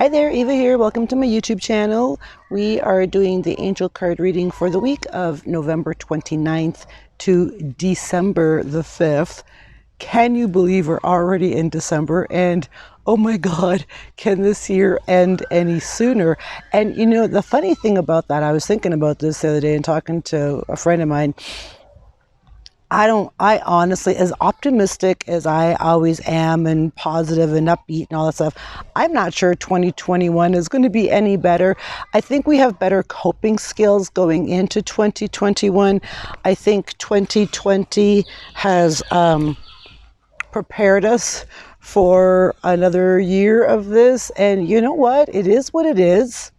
Hi there, Eva here. Welcome to my YouTube channel. We are doing the angel card reading for the week of November 29th to December the 5th. Can you believe we're already in December? And oh my God, can this year end any sooner? And you know, the funny thing about that, I was thinking about this the other day and talking to a friend of mine. I honestly, as optimistic as I always am and positive and upbeat and all that stuff, I'm not sure 2021 is going to be any better. I think we have better coping skills going into 2021. I think 2020 has prepared us for another year of this. And you know what? It is what it is.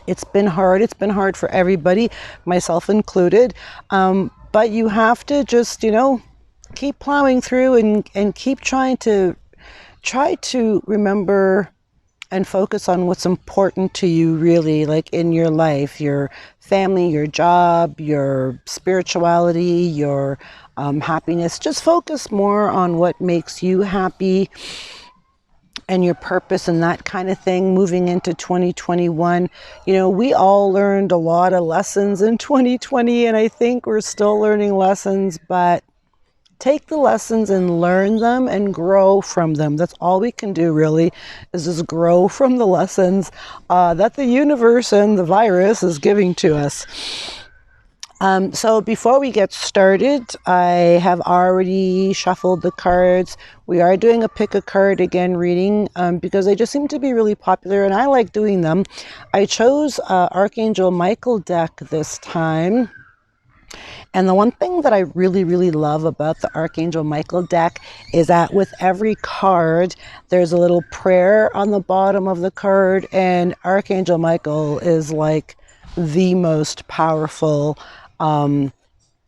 It's been hard. It's been hard for everybody, myself included. But you have to just, keep plowing through and keep try to remember and focus on what's important to you really, like in your life, your family, your job, your spirituality, your happiness. Just focus more on what makes you happy and your purpose and that kind of thing moving into 2021. We all learned a lot of lessons in 2020, and I think we're still learning lessons, but take the lessons and learn them and grow from them. That's all we can do really, is just grow from the lessons that the universe and the virus is giving to us. So before we get started, I have already shuffled the cards. We are doing a pick a card again reading because they just seem to be really popular and I like doing them. I chose Archangel Michael deck this time. And the one thing that I really, really love about the Archangel Michael deck is that with every card, there's a little prayer on the bottom of the card, and Archangel Michael is like the most powerful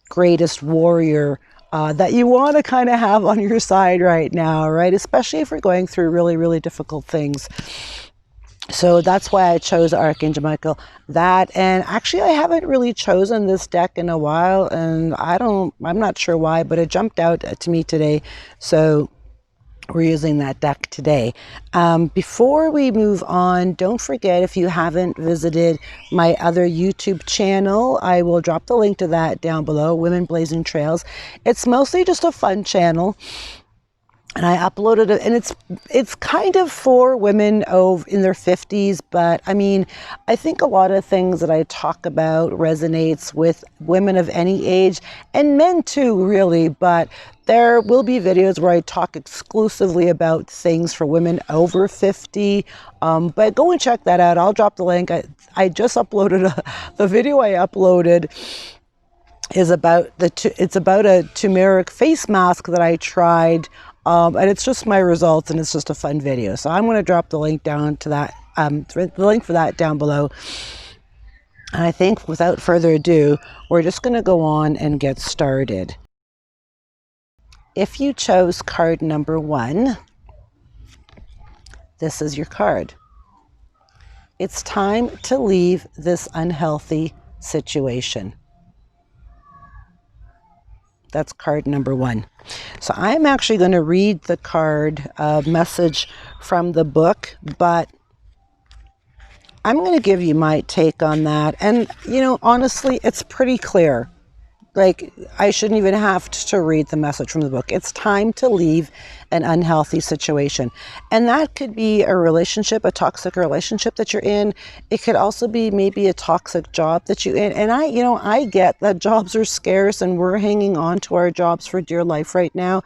greatest warrior that you want to kind of have on your side right now, right? Especially if we're going through really, really difficult things. So that's why I chose Archangel Michael. That, and actually I haven't really chosen this deck in a while, and I'm not sure why, but it jumped out to me today. So we're using that deck today. Before we move on, don't forget, if you haven't visited my other YouTube channel, I will drop the link to that down below, Women Blazing Trails. It's mostly just a fun channel. And I uploaded it, and it's kind of for women in their 50s, but I mean, I think a lot of things that I talk about resonates with women of any age, and men too, really, but there will be videos where I talk exclusively about things for women over 50, but go and check that out. I'll drop the link. I just uploaded the video I uploaded is about it's about a turmeric face mask that I tried. And it's just my results, and it's just a fun video. So I'm going to drop the link down to that, the link for that down below. And I think without further ado, we're just going to go on and get started. If you chose card number 1, this is your card. It's time to leave this unhealthy situation. That's card number 1. So I'm actually going to read the card message from the book, but I'm going to give you my take on that. And, honestly, it's pretty clear. Like, I shouldn't even have to read the message from the book. It's time to leave an unhealthy situation. And that could be a relationship, a toxic relationship that you're in. It could also be maybe a toxic job that you're in. And I get that jobs are scarce and we're hanging on to our jobs for dear life right now,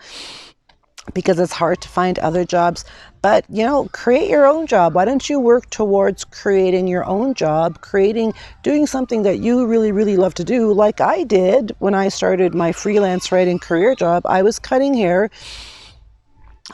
because it's hard to find other jobs. But, create your own job. Why don't you work towards creating your own job, doing something that you really, really love to do, like I did when I started my freelance writing career job. I was cutting hair.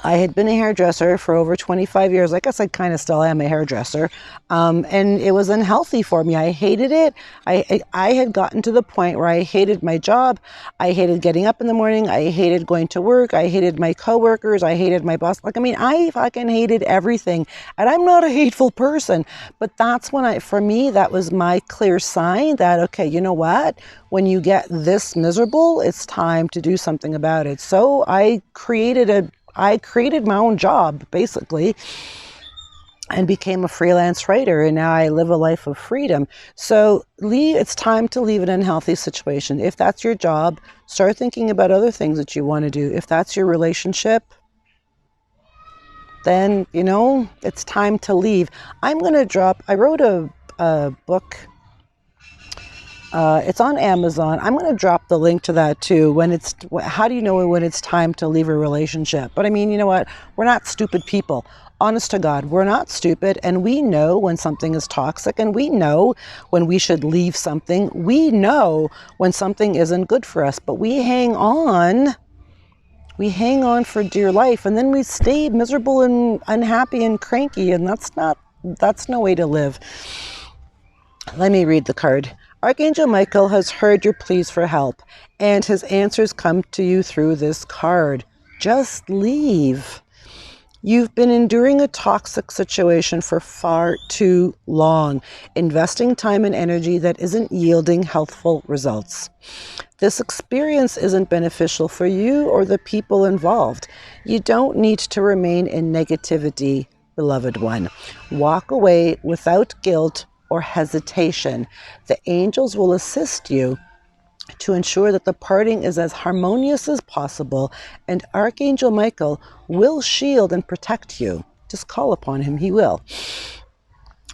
I had been a hairdresser for over 25 years. I guess I kind of still am a hairdresser. And it was unhealthy for me. I hated it. I had gotten to the point where I hated my job. I hated getting up in the morning. I hated going to work. I hated my coworkers. I hated my boss. I fucking hated everything. And I'm not a hateful person. But that's when for me, that was my clear sign that, okay, you know what? When you get this miserable, it's time to do something about it. So I created my own job, basically. and became a freelance writer, and now I live a life of freedom. So it's time to leave an unhealthy situation. If that's your job, start thinking about other things that you want to do. If that's your relationship, then, it's time to leave. I wrote a book. It's on Amazon. I'm going to drop the link to that too. How do you know when it's time to leave a relationship? But I mean, you know what? We're not stupid people. Honest to God, we're not stupid, and we know when something is toxic, and we know when we should leave something. We know when something isn't good for us, but we hang on. We hang on for dear life, and then we stay miserable and unhappy and cranky, and that's no way to live. Let me read the card. Archangel Michael has heard your pleas for help, and his answers come to you through this card. Just leave. You've been enduring a toxic situation for far too long, investing time and energy that isn't yielding healthful results. This experience isn't beneficial for you or the people involved. You don't need to remain in negativity, beloved one. Walk away without guilt or hesitation. The angels will assist you to ensure that the parting is as harmonious as possible, and Archangel Michael will shield and protect you. Just call upon him, he will.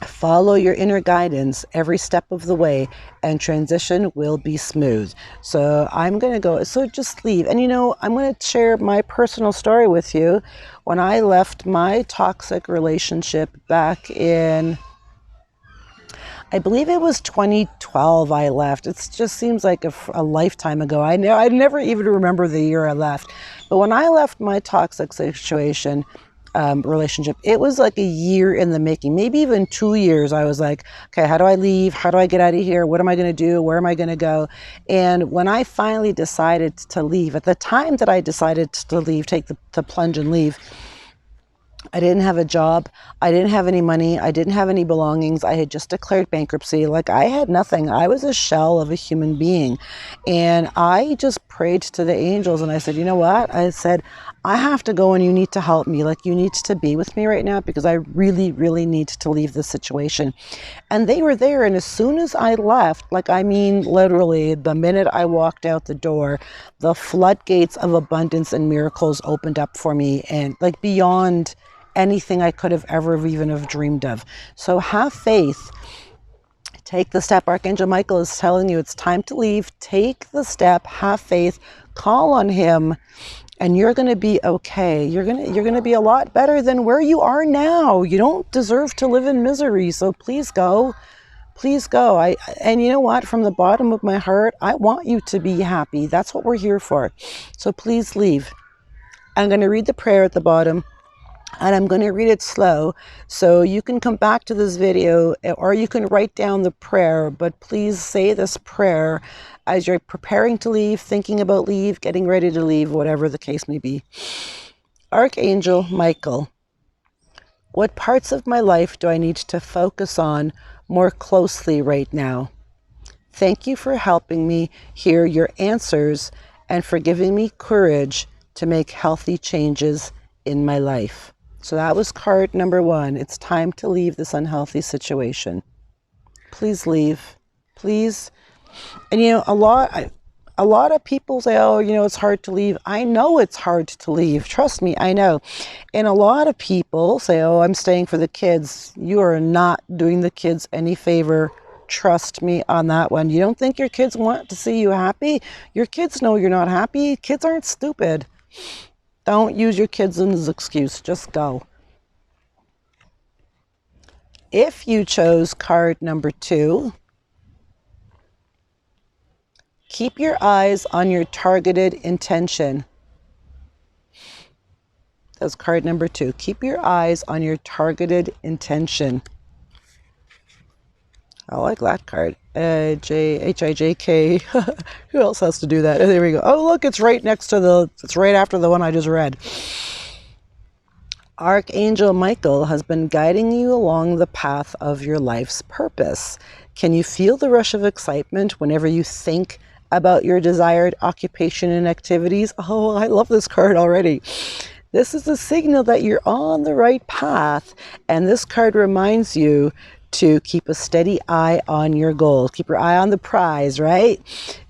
Follow your inner guidance every step of the way, and transition will be smooth. So just leave. And I'm going to share my personal story with you. When I left my toxic relationship back in, I believe it was 2012 I left. It just seems like a lifetime ago. I never even remember the year I left. But when I left my toxic situation, relationship, it was like a year in the making, maybe even 2 years. I was like, okay, how do I leave? How do I get out of here? What am I going to do? Where am I going to go? And when I finally decided to leave, at the time that I decided to leave, take the plunge and leave, I didn't have a job. I didn't have any money. I didn't have any belongings. I had just declared bankruptcy. Like, I had nothing. I was a shell of a human being. And I just prayed to the angels, and I said, you know what? I said, I have to go, and you need to help me. Like, you need to be with me right now, because I really, really need to leave this situation. And they were there. And as soon as I left, literally the minute I walked out the door, the floodgates of abundance and miracles opened up for me, and beyond anything I could have ever even have dreamed of. So have faith. Take the step. Archangel Michael is telling you it's time to leave. Take the step. Have faith. Call on him, and you're going to be okay. You're going to be a lot better than where you are now. You don't deserve to live in misery. So please go. Please go. And you know what? From the bottom of my heart, I want you to be happy. That's what we're here for. So please leave. I'm going to read the prayer at the bottom, and I'm going to read it slow, so you can come back to this video, or you can write down the prayer, but please say this prayer as you're preparing to leave, thinking about leave, getting ready to leave, whatever the case may be. Archangel Michael, what parts of my life do I need to focus on more closely right now? Thank you for helping me hear your answers and for giving me courage to make healthy changes in my life. So that was card number 1. It's time to leave this unhealthy situation. Please leave. Please. And a lot of people say, oh, it's hard to leave. I know it's hard to leave. Trust me, I know. And a lot of people say, oh, I'm staying for the kids. You are not doing the kids any favor. Trust me on that one. You don't think your kids want to see you happy? Your kids know you're not happy. Kids aren't stupid. Don't use your kids as an excuse. Just go. If you chose card number 2, keep your eyes on your targeted intention. That's card number 2. Keep your eyes on your targeted intention. I like that card. H-I-J-K. Who else has to do that? There we go. Oh, look, it's right after the one I just read. Archangel Michael has been guiding you along the path of your life's purpose. Can you feel the rush of excitement whenever you think about your desired occupation and activities? Oh, I love this card already. This is a signal that you're on the right path. And this card reminds you to keep a steady eye on your goals. Keep your eye on the prize, right?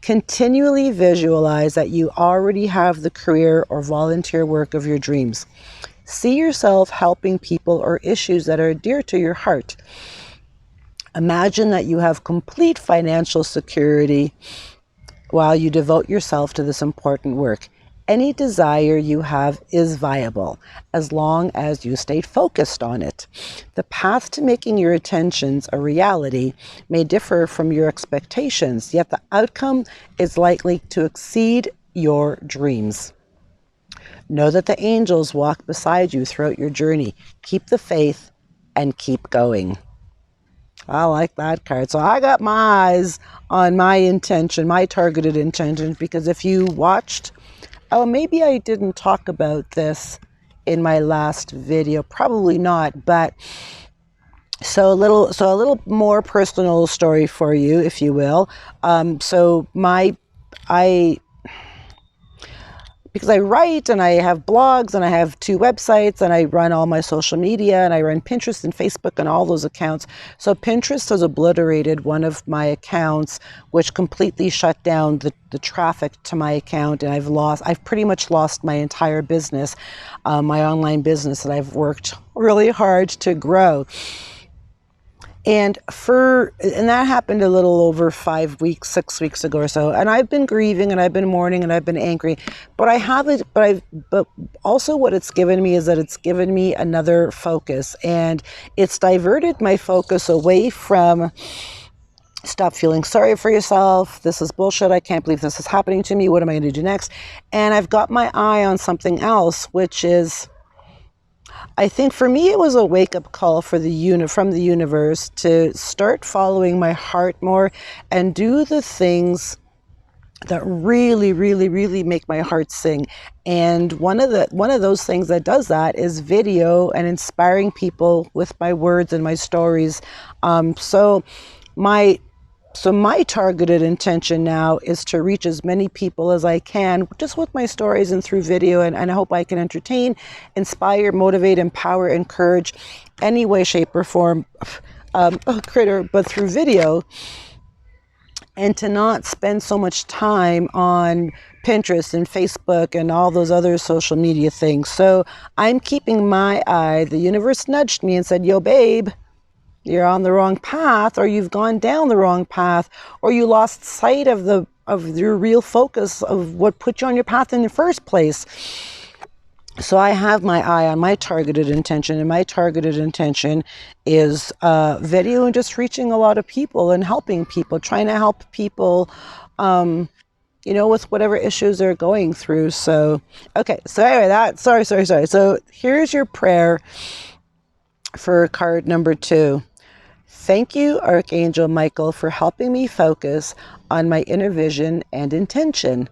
Continually visualize that you already have the career or volunteer work of your dreams. See yourself helping people or issues that are dear to your heart. Imagine that you have complete financial security while you devote yourself to this important work. Any desire you have is viable as long as you stay focused on it. The path to making your intentions a reality may differ from your expectations, yet the outcome is likely to exceed your dreams. Know that the angels walk beside you throughout your journey. Keep the faith and keep going. I like that card. So I got my eyes on my intention, my targeted intention, because if you watched, oh, maybe I didn't talk about this in my last video, probably not, but so a little more personal story for you, if you will. Because I write and I have blogs and I have 2 websites and I run all my social media and I run Pinterest and Facebook and all those accounts. So Pinterest has obliterated one of my accounts, which completely shut down the traffic to my account, and I've pretty much lost my entire business, my online business that I've worked really hard to grow. And that happened a little over 5 weeks, 6 weeks ago or so. And I've been grieving and I've been mourning and I've been angry, but also what it's given me is that it's given me another focus, and it's diverted my focus away from stop feeling sorry for yourself. This is bullshit. I can't believe this is happening to me. What am I going to do next? And I've got my eye on something else, which is, I think for me, it was a wake-up call from the universe to start following my heart more and do the things that really, really, really make my heart sing. And one of those things that does that is video and inspiring people with my words and my stories. So my targeted intention now is to reach as many people as I can just with my stories and through video, and I hope I can entertain, inspire, motivate, empower, encourage, any way, shape, or form, but through video, and to not spend so much time on Pinterest and Facebook and all those other social media things. So I'm keeping my eye. The universe nudged me and said, yo, babe, you're on the wrong path, or you've gone down the wrong path, or you lost sight of your real focus of what put you on your path in the first place. So I have my eye on my targeted intention, and my targeted intention is video and just reaching a lot of people and helping people, trying to help people, with whatever issues they're going through. So, okay. So anyway, sorry. So here's your prayer for card number 2. Thank you, Archangel Michael, for helping me focus on my inner vision and intention.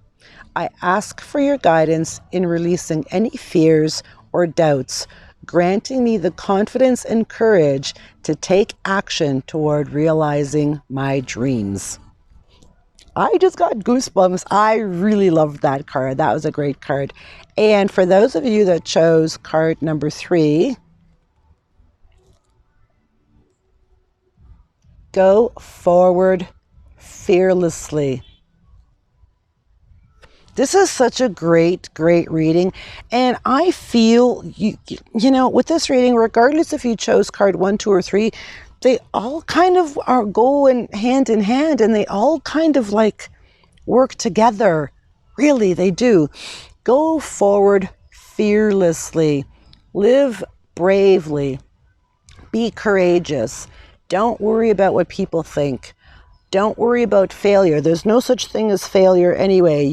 I ask for your guidance in releasing any fears or doubts, granting me the confidence and courage to take action toward realizing my dreams. I just got goosebumps. I really loved that card. That was a great card. And for those of you that chose card number 3, go forward fearlessly. This is such a great reading. And I feel, with this reading, regardless if you chose card 1, 2, or 3, they all kind of go hand in hand, and they all kind of like work together. Really, they do. Go forward fearlessly. Live bravely. Be courageous. Don't worry about what people think. Don't worry about failure. There's no such thing as failure anyway.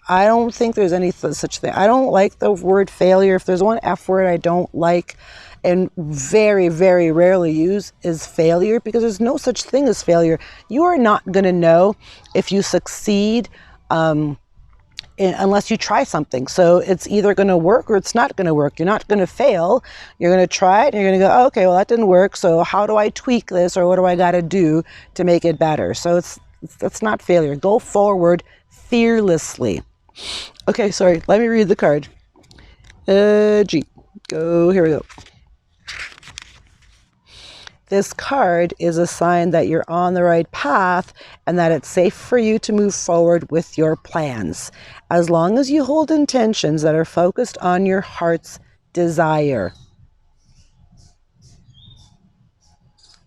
I don't think there's any such thing. I don't like the word failure. If there's one F word I don't like and very, very rarely use is failure, because there's no such thing as failure. You are not going to know if you succeed unless you try something. So it's either going to work or it's not going to work. You're not going to fail. You're going to try it and you're going to go, okay, well, that didn't work. So how do I tweak this, or what do I got to do to make it better? So that's not failure. Go forward fearlessly. Okay, sorry. Let me read the card. G. Go, here we go. This card is a sign that you're on the right path and that it's safe for you to move forward with your plans, as long as you hold intentions that are focused on your heart's desire.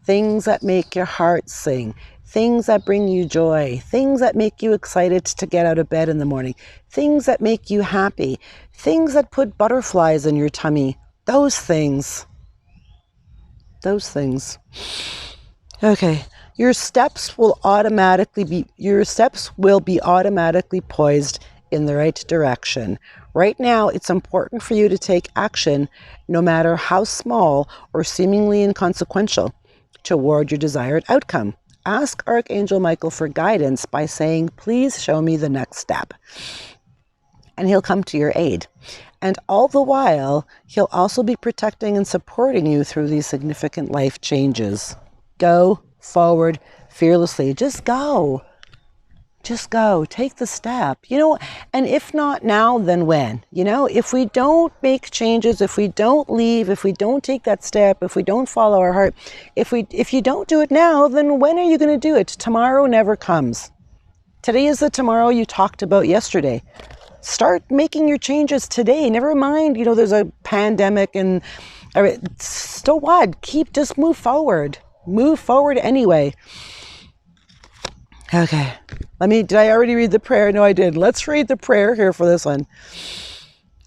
Things that make your heart sing, things that bring you joy, things that make you excited to get out of bed in the morning, things that make you happy, things that put butterflies in your tummy, those things. Those things. Okay, your steps will be automatically poised in the right direction. Right now, it's important for you to take action, no matter how small or seemingly inconsequential, toward your desired outcome. Ask Archangel Michael for guidance by saying, "Please show me the next step." And he'll come to your aid. And all the while, he'll also be protecting and supporting you through these significant life changes. Go forward fearlessly. Just go. Just go. Take the step. And if not now, then when? If we don't make changes, if we don't leave, if we don't take that step, if we don't follow our heart, if you don't do it now, then when are you going to do it? Tomorrow never comes. Today is the tomorrow you talked about yesterday. Start making your changes today. Never mind, there's a pandemic and so what? Just move forward. Move forward anyway. Okay. Did I already read the prayer? No, I did. Let's read the prayer here for this one.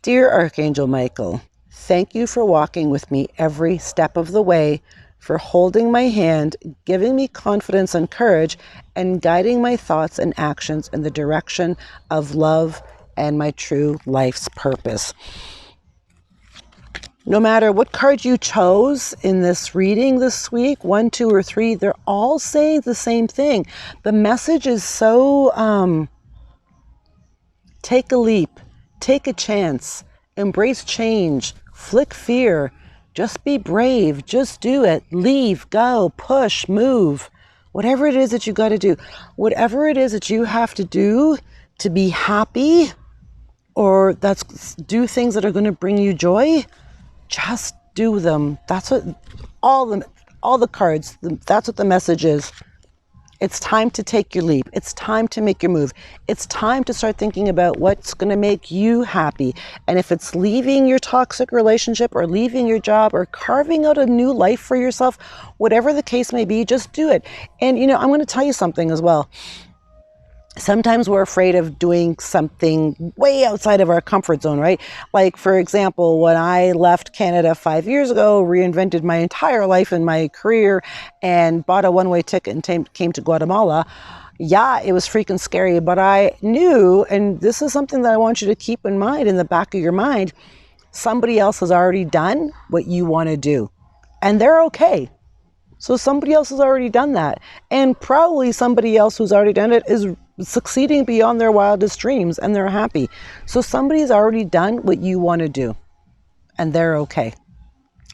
Dear Archangel Michael, thank you for walking with me every step of the way, for holding my hand, giving me confidence and courage, and guiding my thoughts and actions in the direction of love and my true life's purpose. No matter what card you chose in this reading this week, 1, 2, or 3, they're all saying the same thing. The message is so, take a leap, take a chance, embrace change, flick fear, just be brave, just do it, leave, go, push, move. Whatever it is that you got to do, whatever it is that you have to do to be happy, or do things that are going to bring you joy, just do them. That's what all the cards, that's what the message is. It's time to take your leap. It's time to make your move. It's time to start thinking about what's going to make you happy. And if it's leaving your toxic relationship or leaving your job or carving out a new life for yourself, whatever the case may be, just do it. And I'm going to tell you something as well. Sometimes we're afraid of doing something way outside of our comfort zone, right? Like, for example, when I left Canada 5 years ago, reinvented my entire life and my career, and bought a one-way ticket and came to Guatemala, yeah, it was freaking scary, but I knew, and this is something that I want you to keep in mind in the back of your mind, somebody else has already done what you want to do, and they're okay. So somebody else has already done that. And probably somebody else who's already done it is succeeding beyond their wildest dreams and they're happy. So somebody's already done what you want to do and they're okay.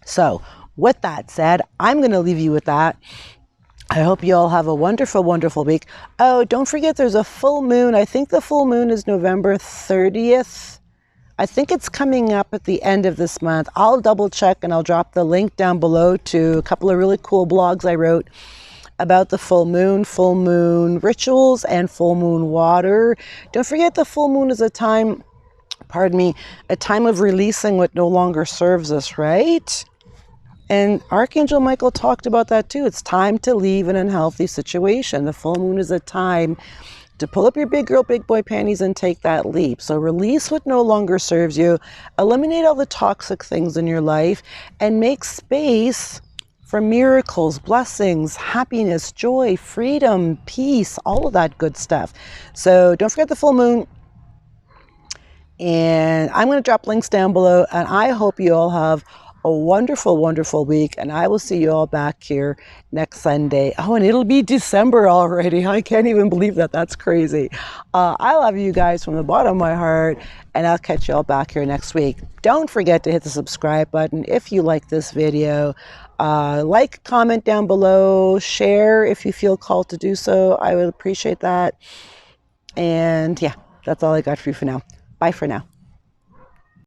So with that said, I'm going to leave you with that. I hope you all have a wonderful, wonderful week. Oh, don't forget there's a full moon. I think the full moon is November 30th. I think it's coming up at the end of this month. I'll double check and I'll drop the link down below to a couple of really cool blogs I wrote about the full moon rituals, and full moon water. Don't forget the full moon is a time of releasing what no longer serves us, right? And Archangel Michael talked about that too. It's time to leave an unhealthy situation. The full moon is a time to pull up your big girl, big boy panties and take that leap. So release what no longer serves you, eliminate all the toxic things in your life, and make space for miracles, blessings, happiness, joy, freedom, peace, all of that good stuff. So don't forget the full moon. And I'm going to drop links down below, and I hope you all have a wonderful, wonderful week, and I will see you all back here next Sunday. Oh, and it'll be December already. I can't even believe that. That's crazy. I love you guys from the bottom of my heart, and I'll catch you all back here next week. Don't forget to hit the subscribe button if you like this video. Like, comment down below, share if you feel called to do so. I would appreciate that. And yeah, that's all I got for you for now. Bye for now.